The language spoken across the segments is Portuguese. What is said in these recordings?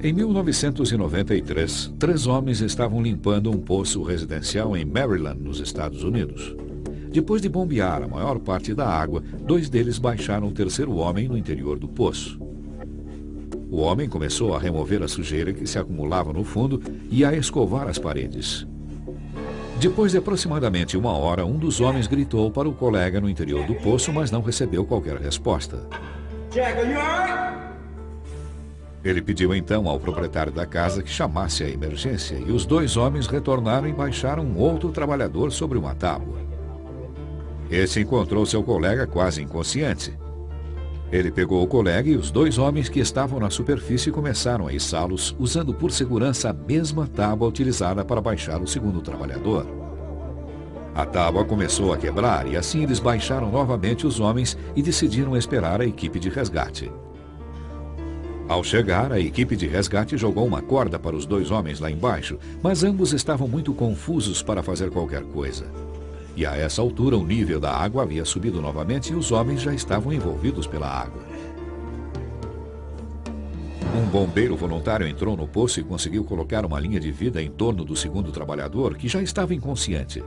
Em 1993, 3 homens estavam limpando um poço residencial em Maryland, nos Estados Unidos. Depois de bombear a maior parte da água, 2 deles baixaram o terceiro homem no interior do poço. O homem começou a remover a sujeira que se acumulava no fundo e a escovar as paredes. Depois de aproximadamente 1 hora, um dos homens gritou para o colega no interior do poço, mas não recebeu qualquer resposta. Jack, are you all right? Ele pediu então ao proprietário da casa que chamasse a emergência e os 2 homens retornaram e baixaram um outro trabalhador sobre uma tábua. Esse encontrou seu colega quase inconsciente. Ele pegou o colega e os 2 homens que estavam na superfície começaram a içá-los, usando por segurança a mesma tábua utilizada para baixar o segundo trabalhador. A tábua começou a quebrar e assim eles baixaram novamente os homens e decidiram esperar a equipe de resgate. Ao chegar, a equipe de resgate jogou uma corda para os 2 homens lá embaixo, mas ambos estavam muito confusos para fazer qualquer coisa. E a essa altura o nível da água havia subido novamente e os homens já estavam envolvidos pela água. Um bombeiro voluntário entrou no poço e conseguiu colocar uma linha de vida em torno do segundo trabalhador, que já estava inconsciente.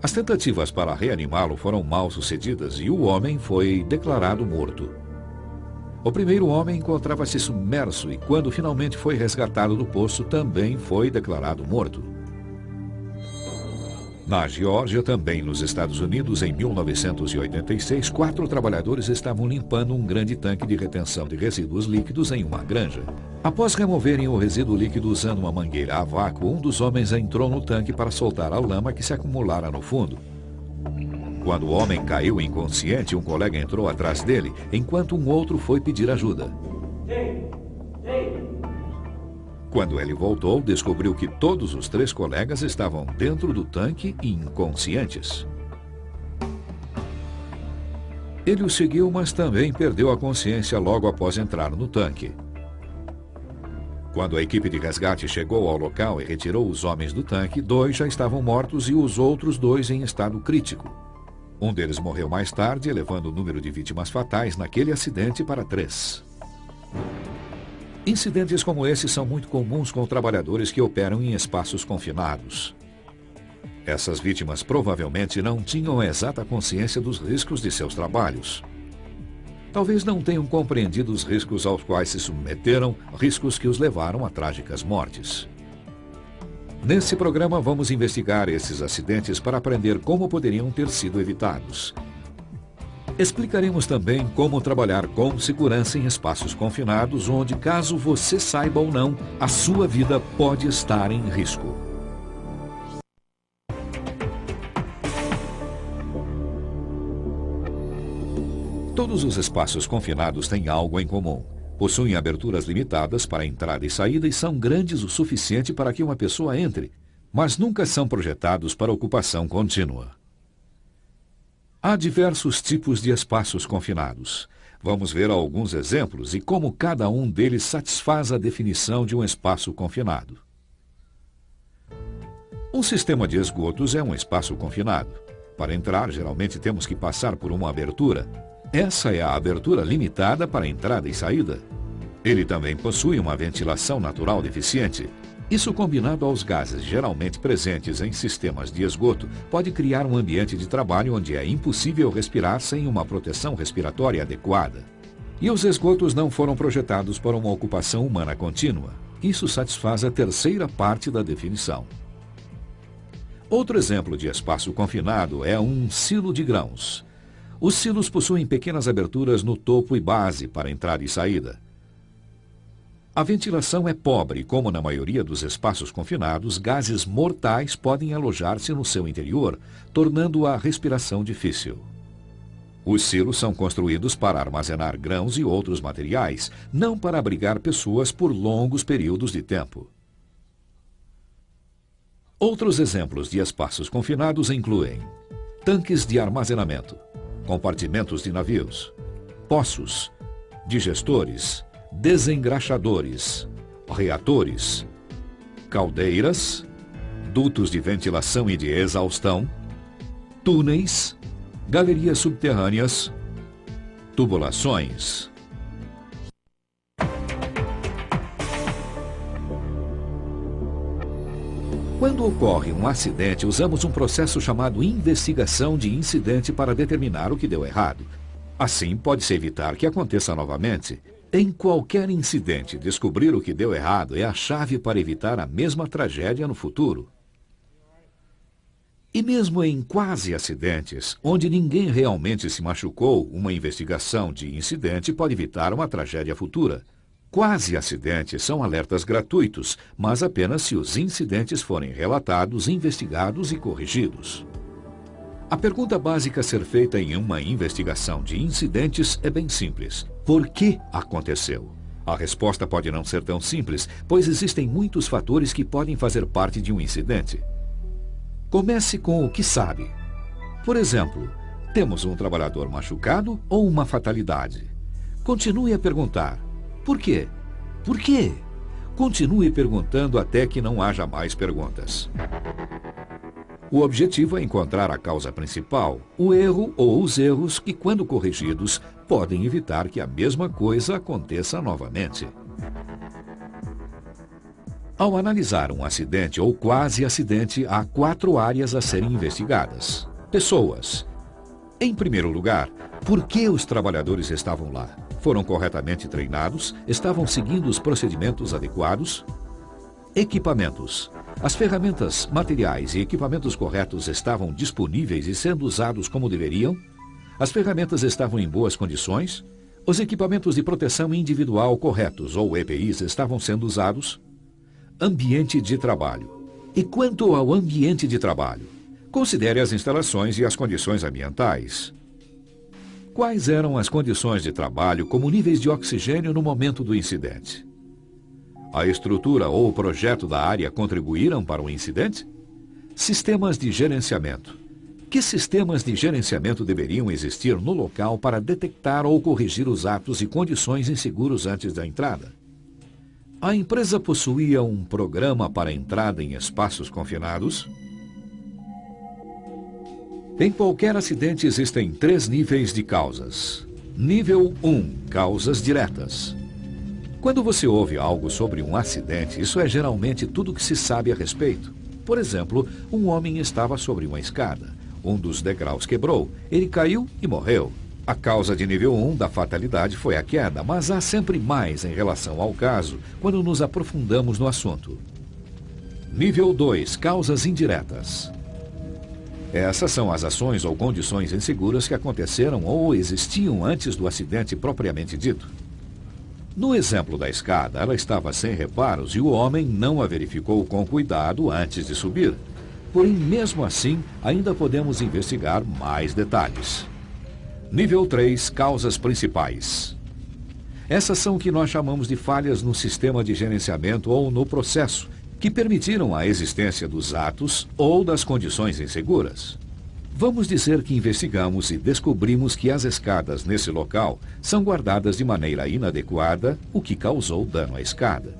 As tentativas para reanimá-lo foram mal sucedidas e o homem foi declarado morto. O primeiro homem encontrava-se submerso e, quando finalmente foi resgatado do poço, também foi declarado morto. Na Geórgia, também nos Estados Unidos, em 1986, 4 trabalhadores estavam limpando um grande tanque de retenção de resíduos líquidos em uma granja. Após removerem o resíduo líquido usando uma mangueira a vácuo, um dos homens entrou no tanque para soltar a lama que se acumulara no fundo. Quando o homem caiu inconsciente, um colega entrou atrás dele, enquanto um outro foi pedir ajuda. Quando ele voltou, descobriu que todos os 3 colegas estavam dentro do tanque e inconscientes. Ele os seguiu, mas também perdeu a consciência logo após entrar no tanque. Quando a equipe de resgate chegou ao local e retirou os homens do tanque, 2 já estavam mortos e os outros 2 em estado crítico. Um deles morreu mais tarde, elevando o número de vítimas fatais naquele acidente para 3. Incidentes como esse são muito comuns com trabalhadores que operam em espaços confinados. Essas vítimas provavelmente não tinham a exata consciência dos riscos de seus trabalhos. Talvez não tenham compreendido os riscos aos quais se submeteram, riscos que os levaram a trágicas mortes. Nesse programa vamos investigar esses acidentes para aprender como poderiam ter sido evitados. Explicaremos também como trabalhar com segurança em espaços confinados, onde, caso você saiba ou não, a sua vida pode estar em risco. Todos os espaços confinados têm algo em comum. Possuem aberturas limitadas para entrada e saída e são grandes o suficiente para que uma pessoa entre, mas nunca são projetados para ocupação contínua. Há diversos tipos de espaços confinados. Vamos ver alguns exemplos e como cada um deles satisfaz a definição de um espaço confinado. Um sistema de esgotos é um espaço confinado. Para entrar, geralmente temos que passar por uma abertura. Essa é a abertura limitada para entrada e saída. Ele também possui uma ventilação natural deficiente. Isso, combinado aos gases geralmente presentes em sistemas de esgoto, pode criar um ambiente de trabalho onde é impossível respirar sem uma proteção respiratória adequada. E os esgotos não foram projetados para uma ocupação humana contínua. Isso satisfaz a terceira parte da definição. Outro exemplo de espaço confinado é um silo de grãos. Os silos possuem pequenas aberturas no topo e base para entrada e saída. A ventilação é pobre, como na maioria dos espaços confinados, gases mortais podem alojar-se no seu interior, tornando a respiração difícil. Os silos são construídos para armazenar grãos e outros materiais, não para abrigar pessoas por longos períodos de tempo. Outros exemplos de espaços confinados incluem tanques de armazenamento, compartimentos de navios, poços, digestores, desengraxadores, reatores, caldeiras, dutos de ventilação e de exaustão, túneis, galerias subterrâneas, tubulações. Quando ocorre um acidente, usamos um processo chamado investigação de incidente para determinar o que deu errado. Assim, pode-se evitar que aconteça novamente. Em qualquer incidente, descobrir o que deu errado é a chave para evitar a mesma tragédia no futuro. E mesmo em quase acidentes, onde ninguém realmente se machucou, uma investigação de incidente pode evitar uma tragédia futura. Quase acidentes são alertas gratuitos, mas apenas se os incidentes forem relatados, investigados e corrigidos. A pergunta básica a ser feita em uma investigação de incidentes é bem simples. Por que aconteceu? A resposta pode não ser tão simples, pois existem muitos fatores que podem fazer parte de um incidente. Comece com o que sabe. Por exemplo, temos um trabalhador machucado ou uma fatalidade? Continue a perguntar. Por quê? Por quê? Continue perguntando até que não haja mais perguntas. O objetivo é encontrar a causa principal, o erro ou os erros que, quando corrigidos, podem evitar que a mesma coisa aconteça novamente. Ao analisar um acidente ou quase acidente, há 4 áreas a serem investigadas. Pessoas. Em primeiro lugar, por que os trabalhadores estavam lá? Foram corretamente treinados? Estavam seguindo os procedimentos adequados? Equipamentos. As ferramentas, materiais e equipamentos corretos estavam disponíveis e sendo usados como deveriam? As ferramentas estavam em boas condições? Os equipamentos de proteção individual corretos, ou EPIs, estavam sendo usados? Ambiente de trabalho. E quanto ao ambiente de trabalho? Considere as instalações e as condições ambientais. Quais eram as condições de trabalho, como níveis de oxigênio no momento do incidente? A estrutura ou o projeto da área contribuíram para o incidente? Sistemas de gerenciamento. Que sistemas de gerenciamento deveriam existir no local para detectar ou corrigir os atos e condições inseguros antes da entrada? A empresa possuía um programa para entrada em espaços confinados? Em qualquer acidente existem 3 níveis de causas. Nível 1, causas diretas. Quando você ouve algo sobre um acidente, isso é geralmente tudo o que se sabe a respeito. Por exemplo, um homem estava sobre uma escada. Um dos degraus quebrou, ele caiu e morreu. A causa de nível 1 da fatalidade foi a queda, mas há sempre mais em relação ao caso quando nos aprofundamos no assunto. Nível 2, causas indiretas. Essas são as ações ou condições inseguras que aconteceram ou existiam antes do acidente propriamente dito. No exemplo da escada, ela estava sem reparos e o homem não a verificou com cuidado antes de subir. Porém, mesmo assim, ainda podemos investigar mais detalhes. Nível 3, causas principais. Essas são o que nós chamamos de falhas no sistema de gerenciamento ou no processo, que permitiram a existência dos atos ou das condições inseguras. Vamos dizer que investigamos e descobrimos que as escadas nesse local são guardadas de maneira inadequada, o que causou dano à escada.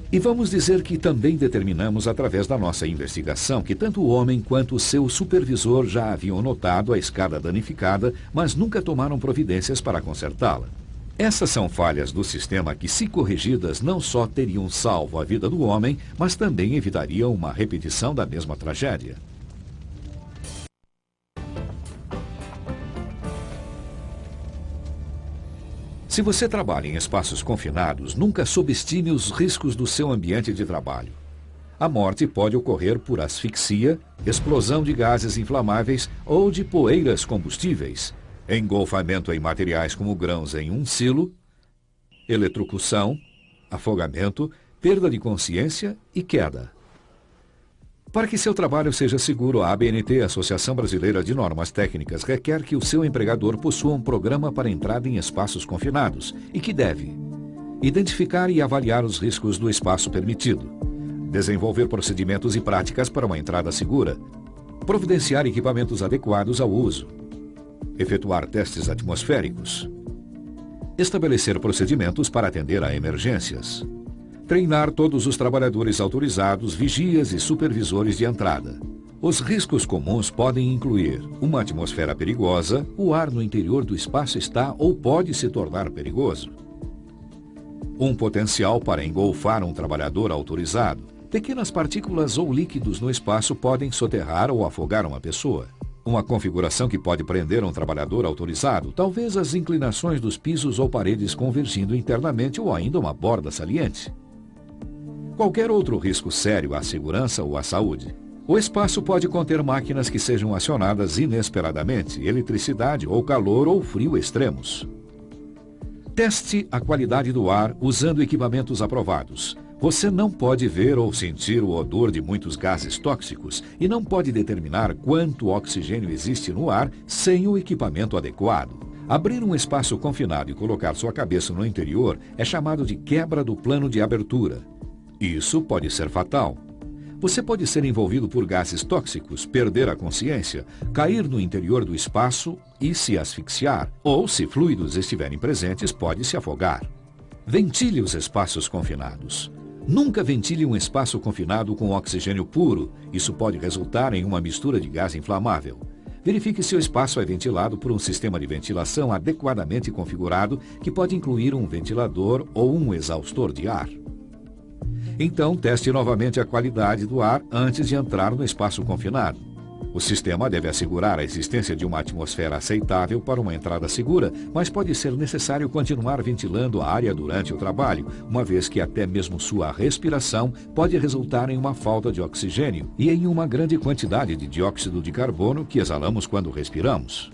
E vamos dizer que também determinamos através da nossa investigação que tanto o homem quanto o seu supervisor já haviam notado a escada danificada, mas nunca tomaram providências para consertá-la. Essas são falhas do sistema que, se corrigidas, não só teriam salvo a vida do homem, mas também evitariam uma repetição da mesma tragédia. Se você trabalha em espaços confinados, nunca subestime os riscos do seu ambiente de trabalho. A morte pode ocorrer por asfixia, explosão de gases inflamáveis ou de poeiras combustíveis, engolfamento em materiais como grãos em um silo, eletrocução, afogamento, perda de consciência e queda. Para que seu trabalho seja seguro, a ABNT, Associação Brasileira de Normas Técnicas, requer que o seu empregador possua um programa para entrada em espaços confinados e que deve identificar e avaliar os riscos do espaço permitido, desenvolver procedimentos e práticas para uma entrada segura, providenciar equipamentos adequados ao uso, efetuar testes atmosféricos, estabelecer procedimentos para atender a emergências, treinar todos os trabalhadores autorizados, vigias e supervisores de entrada. Os riscos comuns podem incluir uma atmosfera perigosa, o ar no interior do espaço está ou pode se tornar perigoso, um potencial para engolfar um trabalhador autorizado, Pequenas partículas ou líquidos no espaço podem soterrar ou afogar uma pessoa. Uma configuração que pode prender um trabalhador autorizado, talvez as inclinações dos pisos ou paredes convergindo internamente ou ainda uma borda saliente. Qualquer outro risco sério à segurança ou à saúde. O espaço pode conter máquinas que sejam acionadas inesperadamente, eletricidade ou calor ou frio extremos. Teste a qualidade do ar usando equipamentos aprovados. Você não pode ver ou sentir o odor de muitos gases tóxicos e não pode determinar quanto oxigênio existe no ar sem o equipamento adequado. Abrir um espaço confinado e colocar sua cabeça no interior é chamado de quebra do plano de abertura. Isso pode ser fatal. Você pode ser envolvido por gases tóxicos, perder a consciência, cair no interior do espaço e se asfixiar, ou, se fluidos estiverem presentes, pode se afogar. Ventile os espaços confinados. Nunca ventile um espaço confinado com oxigênio puro. Isso pode resultar em uma mistura de gás inflamável. Verifique se o espaço é ventilado por um sistema de ventilação adequadamente configurado, que pode incluir um ventilador ou um exaustor de ar. Então, teste novamente a qualidade do ar antes de entrar no espaço confinado. O sistema deve assegurar a existência de uma atmosfera aceitável para uma entrada segura, mas pode ser necessário continuar ventilando a área durante o trabalho, uma vez que até mesmo sua respiração pode resultar em uma falta de oxigênio e em uma grande quantidade de dióxido de carbono que exalamos quando respiramos.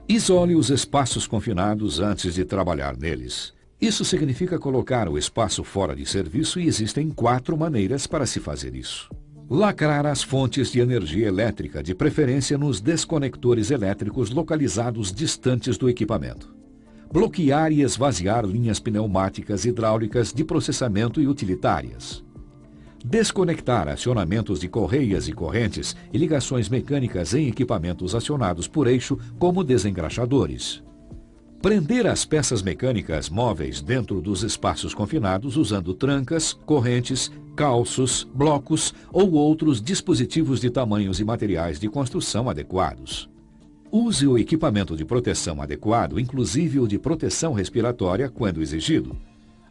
Isole os espaços confinados antes de trabalhar neles. Isso significa colocar o espaço fora de serviço e existem 4 maneiras para se fazer isso. Lacrar as fontes de energia elétrica, de preferência nos desconectores elétricos localizados distantes do equipamento. Bloquear e esvaziar linhas pneumáticas, hidráulicas, de processamento e utilitárias. Desconectar acionamentos de correias e correntes e ligações mecânicas em equipamentos acionados por eixo, como desengraxadores. Prender as peças mecânicas móveis dentro dos espaços confinados usando trancas, correntes, calços, blocos ou outros dispositivos de tamanhos e materiais de construção adequados. Use o equipamento de proteção adequado, inclusive o de proteção respiratória, quando exigido.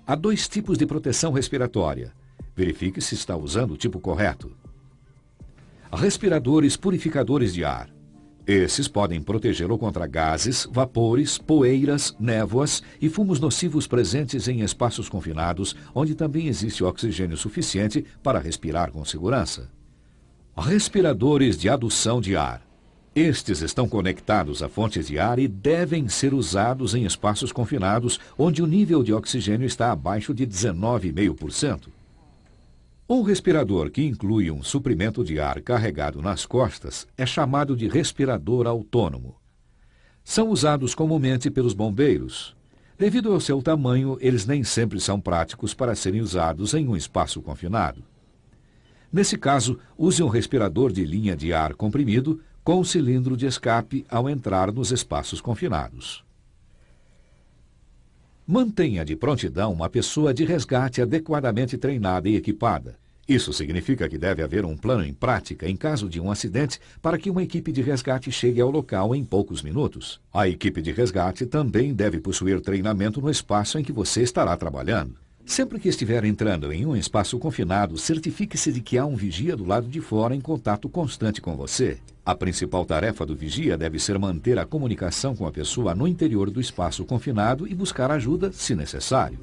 Há 2 tipos de proteção respiratória. Verifique se está usando o tipo correto. Respiradores purificadores de ar. Esses podem protegê-lo contra gases, vapores, poeiras, névoas e fumos nocivos presentes em espaços confinados, onde também existe oxigênio suficiente para respirar com segurança. Respiradores de adução de ar. Estes estão conectados a fontes de ar e devem ser usados em espaços confinados, onde o nível de oxigênio está abaixo de 19,5%. Um respirador que inclui um suprimento de ar carregado nas costas é chamado de respirador autônomo. São usados comumente pelos bombeiros. Devido ao seu tamanho, eles nem sempre são práticos para serem usados em um espaço confinado. Nesse caso, use um respirador de linha de ar comprimido com cilindro de escape ao entrar nos espaços confinados. Mantenha de prontidão uma pessoa de resgate adequadamente treinada e equipada. Isso significa que deve haver um plano em prática em caso de um acidente para que uma equipe de resgate chegue ao local em poucos minutos. A equipe de resgate também deve possuir treinamento no espaço em que você estará trabalhando. Sempre que estiver entrando em um espaço confinado, certifique-se de que há um vigia do lado de fora em contato constante com você. A principal tarefa do vigia deve ser manter a comunicação com a pessoa no interior do espaço confinado e buscar ajuda, se necessário.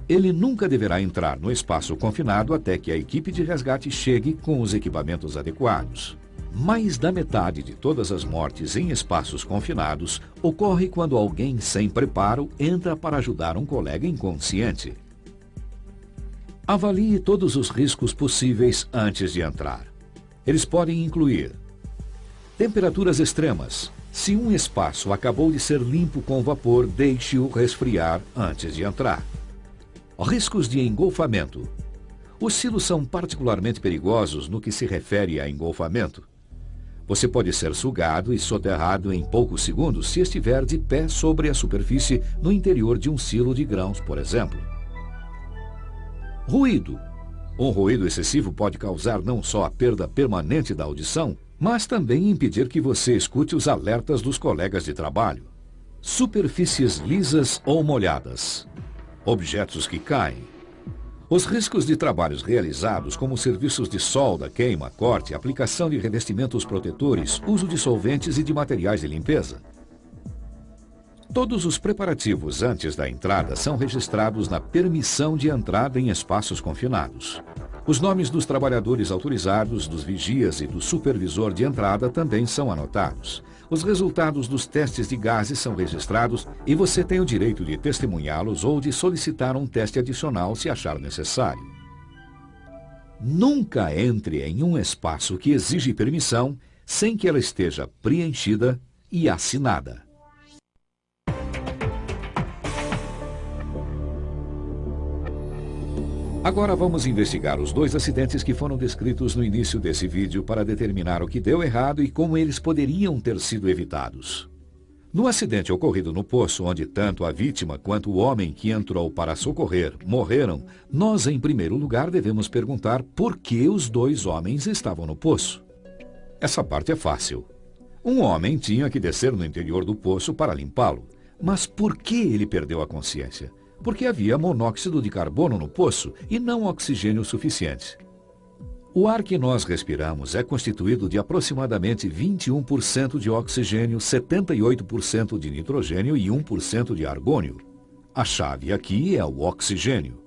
Ele nunca deverá entrar no espaço confinado até que a equipe de resgate chegue com os equipamentos adequados. Mais da metade de todas as mortes em espaços confinados ocorre quando alguém sem preparo entra para ajudar um colega inconsciente. Avalie todos os riscos possíveis antes de entrar. Eles podem incluir temperaturas extremas. Se um espaço acabou de ser limpo com vapor, deixe-o resfriar antes de entrar. Riscos de engolfamento. Os silos são particularmente perigosos no que se refere a engolfamento. Você pode ser sugado e soterrado em poucos segundos se estiver de pé sobre a superfície no interior de um silo de grãos, por exemplo. Ruído. Um ruído excessivo pode causar não só a perda permanente da audição, mas também impedir que você escute os alertas dos colegas de trabalho. Superfícies lisas ou molhadas. Objetos que caem. Os riscos de trabalhos realizados, como serviços de solda, queima, corte, aplicação de revestimentos protetores, uso de solventes e de materiais de limpeza. Todos os preparativos antes da entrada são registrados na permissão de entrada em espaços confinados. Os nomes dos trabalhadores autorizados, dos vigias e do supervisor de entrada também são anotados. Os resultados dos testes de gases são registrados e você tem o direito de testemunhá-los ou de solicitar um teste adicional se achar necessário. Nunca entre em um espaço que exige permissão sem que ela esteja preenchida e assinada. Agora vamos investigar os 2 acidentes que foram descritos no início desse vídeo para determinar o que deu errado e como eles poderiam ter sido evitados. No acidente ocorrido no poço, onde tanto a vítima quanto o homem que entrou para socorrer morreram, nós, em primeiro lugar, devemos perguntar por que os 2 homens estavam no poço. Essa parte é fácil. Um homem tinha que descer no interior do poço para limpá-lo. Mas por que ele perdeu a consciência? Porque havia monóxido de carbono no poço e não oxigênio suficiente. O ar que nós respiramos é constituído de aproximadamente 21% de oxigênio, 78% de nitrogênio e 1% de argônio. A chave aqui é o oxigênio.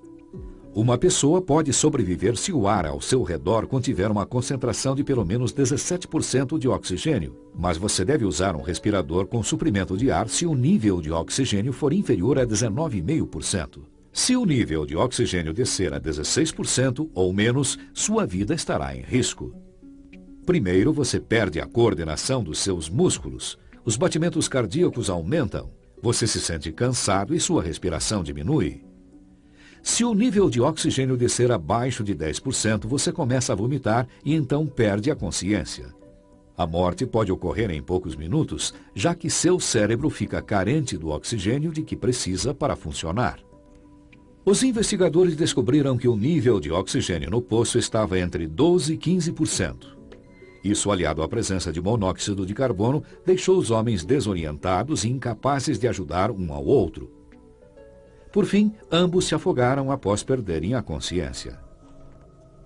Uma pessoa pode sobreviver se o ar ao seu redor contiver uma concentração de pelo menos 17% de oxigênio, mas você deve usar um respirador com suprimento de ar se o nível de oxigênio for inferior a 19,5%. Se o nível de oxigênio descer a 16% ou menos, sua vida estará em risco. Primeiro, você perde a coordenação dos seus músculos, os batimentos cardíacos aumentam, você se sente cansado e sua respiração diminui. Se o nível de oxigênio descer abaixo de 10%, você começa a vomitar e então perde a consciência. A morte pode ocorrer em poucos minutos, já que seu cérebro fica carente do oxigênio de que precisa para funcionar. Os investigadores descobriram que o nível de oxigênio no poço estava entre 12% e 15%. Isso, aliado à presença de monóxido de carbono, deixou os homens desorientados e incapazes de ajudar um ao outro. Por fim, ambos se afogaram após perderem a consciência.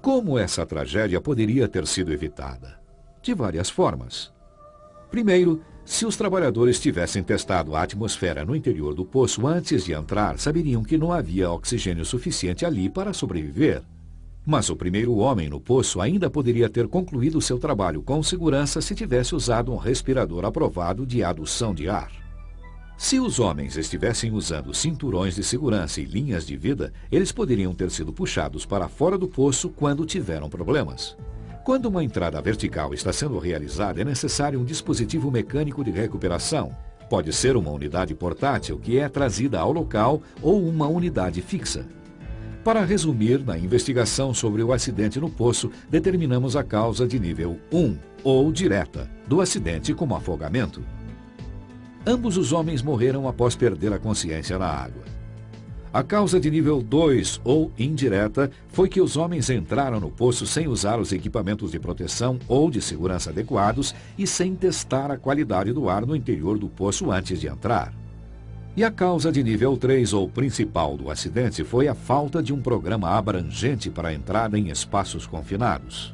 Como essa tragédia poderia ter sido evitada? De várias formas. Primeiro, se os trabalhadores tivessem testado a atmosfera no interior do poço antes de entrar, saberiam que não havia oxigênio suficiente ali para sobreviver. Mas o primeiro homem no poço ainda poderia ter concluído seu trabalho com segurança se tivesse usado um respirador aprovado de adução de ar. Se os homens estivessem usando cinturões de segurança e linhas de vida, eles poderiam ter sido puxados para fora do poço quando tiveram problemas. Quando uma entrada vertical está sendo realizada, é necessário um dispositivo mecânico de recuperação. Pode ser uma unidade portátil que é trazida ao local ou uma unidade fixa. Para resumir, na investigação sobre o acidente no poço, determinamos a causa de nível 1, ou direta, do acidente como afogamento. Ambos os homens morreram após perder a consciência na água. A causa de nível 2, ou indireta, foi que os homens entraram no poço sem usar os equipamentos de proteção ou de segurança adequados e sem testar a qualidade do ar no interior do poço antes de entrar. E a causa de nível 3, ou principal do acidente, foi a falta de um programa abrangente para a entrada em espaços confinados.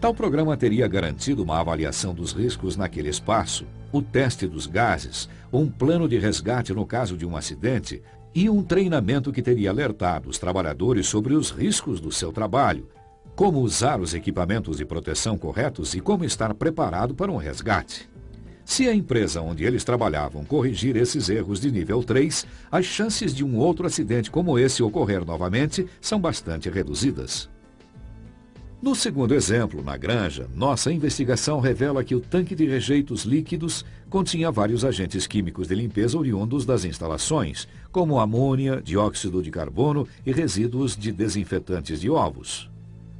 Tal programa teria garantido uma avaliação dos riscos naquele espaço, o teste dos gases, um plano de resgate no caso de um acidente e um treinamento que teria alertado os trabalhadores sobre os riscos do seu trabalho, como usar os equipamentos de proteção corretos e como estar preparado para um resgate. Se a empresa onde eles trabalhavam corrigir esses erros de nível 3, as chances de um outro acidente como esse ocorrer novamente são bastante reduzidas. No segundo exemplo, na granja, nossa investigação revela que o tanque de rejeitos líquidos continha vários agentes químicos de limpeza oriundos das instalações, como amônia, dióxido de carbono e resíduos de desinfetantes de ovos.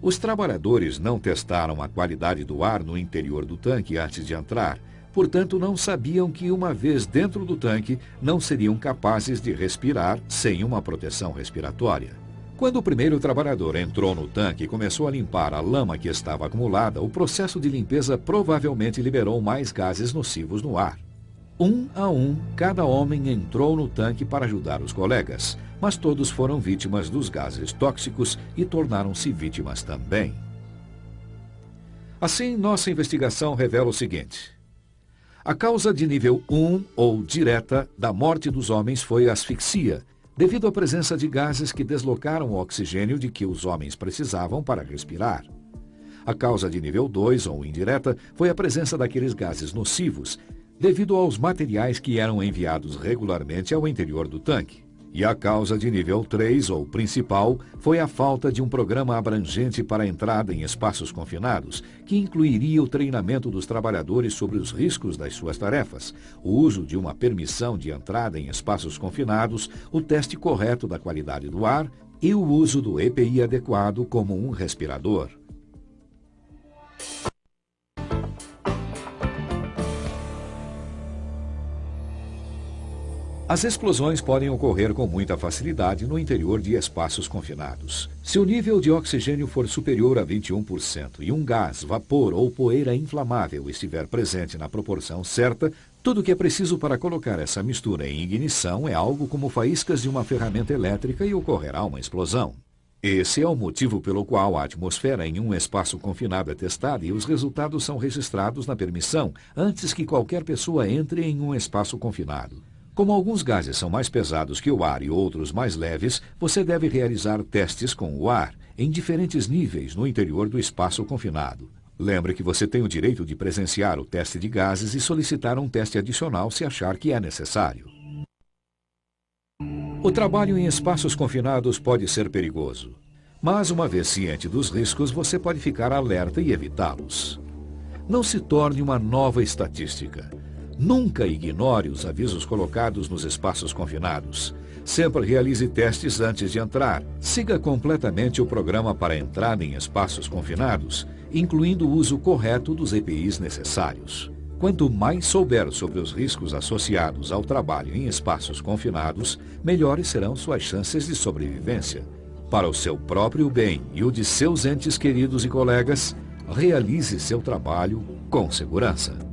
Os trabalhadores não testaram a qualidade do ar no interior do tanque antes de entrar, portanto não sabiam que uma vez dentro do tanque não seriam capazes de respirar sem uma proteção respiratória. Quando o primeiro trabalhador entrou no tanque e começou a limpar a lama que estava acumulada, o processo de limpeza provavelmente liberou mais gases nocivos no ar. Um a um, cada homem entrou no tanque para ajudar os colegas, mas todos foram vítimas dos gases tóxicos e tornaram-se vítimas também. Assim, nossa investigação revela o seguinte: a causa de nível 1, ou direta, da morte dos homens foi a asfixia, devido à presença de gases que deslocaram o oxigênio de que os homens precisavam para respirar. A causa de nível 2, ou indireta, foi a presença daqueles gases nocivos, devido aos materiais que eram enviados regularmente ao interior do tanque. E a causa de nível 3, ou principal, foi a falta de um programa abrangente para a entrada em espaços confinados, que incluiria o treinamento dos trabalhadores sobre os riscos das suas tarefas, o uso de uma permissão de entrada em espaços confinados, o teste correto da qualidade do ar e o uso do EPI adequado como um respirador. As explosões podem ocorrer com muita facilidade no interior de espaços confinados. Se o nível de oxigênio for superior a 21% e um gás, vapor ou poeira inflamável estiver presente na proporção certa, tudo o que é preciso para colocar essa mistura em ignição é algo como faíscas de uma ferramenta elétrica e ocorrerá uma explosão. Esse é o motivo pelo qual a atmosfera em um espaço confinado é testada e os resultados são registrados na permissão antes que qualquer pessoa entre em um espaço confinado. Como alguns gases são mais pesados que o ar e outros mais leves, você deve realizar testes com o ar, em diferentes níveis no interior do espaço confinado. Lembre que você tem o direito de presenciar o teste de gases e solicitar um teste adicional se achar que é necessário. O trabalho em espaços confinados pode ser perigoso, mas uma vez ciente dos riscos, você pode ficar alerta e evitá-los. Não se torne uma nova estatística. Nunca ignore os avisos colocados nos espaços confinados. Sempre realize testes antes de entrar. Siga completamente o programa para entrar em espaços confinados, incluindo o uso correto dos EPIs necessários. Quanto mais souber sobre os riscos associados ao trabalho em espaços confinados, melhores serão suas chances de sobrevivência. Para o seu próprio bem e o de seus entes queridos e colegas, realize seu trabalho com segurança.